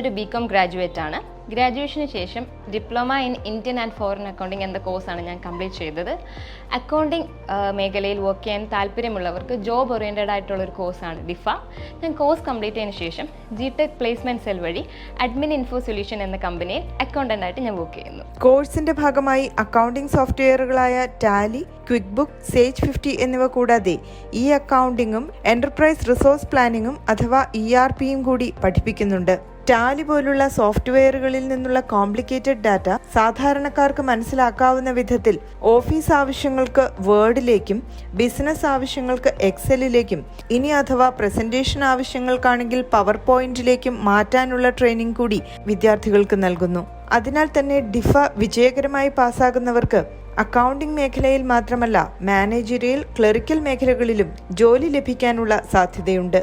ഒരു BCom graduate ആണ്. ഗ്രാജുവേഷന് ശേഷം diploma in Indian and foreign accounting എന്ന കോഴ്സാണ് ഞാൻ കംപ്ലീറ്റ് ചെയ്തത്. അക്കൗണ്ടിങ് മേഖലയിൽ വർക്ക് ചെയ്യാൻ താല്പര്യമുള്ളവർക്ക് ജോബ് ഓറിയൻറ്റഡ് ആയിട്ടുള്ളൊരു കോഴ്സാണ് ഡിഫ. ഞാൻ കോഴ്സ് കംപ്ലീറ്റ് ചെയ്തതിന് ശേഷം GTech പ്ലേസ്മെൻറ്റ് സെൽ വഴി അഡ്മിൻ ഇൻഫോ സൊല്യൂഷൻ എന്ന കമ്പനിയിൽ അക്കൗണ്ടൻ്റായിട്ട് ഞാൻ വർക്ക് ചെയ്യുന്നു. കോഴ്സിന്റെ ഭാഗമായി അക്കൗണ്ടിംഗ് സോഫ്റ്റ്വെയറുകളായ ടാലി, ക്വിക്ക് ബുക്ക്, സേജ് 50 എന്നിവ കൂടാതെ അക്കൗണ്ടിങ്ങും എന്റർപ്രൈസ് റിസോഴ്സ് പ്ലാനിങ്ങും അഥവാ ERPയും കൂടി പഠിപ്പിക്കുന്നുണ്ട്. ടാലി പോലുള്ള സോഫ്റ്റ്വെയറുകളിൽ നിന്നുള്ള കോംപ്ലിക്കേറ്റഡ് ഡാറ്റ സാധാരണക്കാർക്ക് മനസ്സിലാക്കാവുന്ന വിധത്തിൽ ഓഫീസ് ആവശ്യങ്ങൾക്ക് വേർഡിലേക്കും ബിസിനസ് ആവശ്യങ്ങൾക്ക് എക്സലിലേക്കും ഇനി അഥവാ പ്രസന്റേഷൻ ആവശ്യങ്ങൾക്കാണെങ്കിൽ പവർ പോയിന്റിലേക്കും മാറ്റാനുള്ള ട്രെയിനിങ് കൂടി വിദ്യാർത്ഥികൾക്ക് നൽകുന്നു. അതിനാൽ തന്നെ ഡിഫ വിജയകരമായി പാസ്സാകുന്നവർക്ക് അക്കൗണ്ടിംഗ് മേഖലയിൽ മാത്രമല്ല മാനേജറിയൽ, ക്ലറിക്കൽ മേഖലകളിലും ജോലി ലഭിക്കാനുള്ള സാധ്യതയുണ്ട്.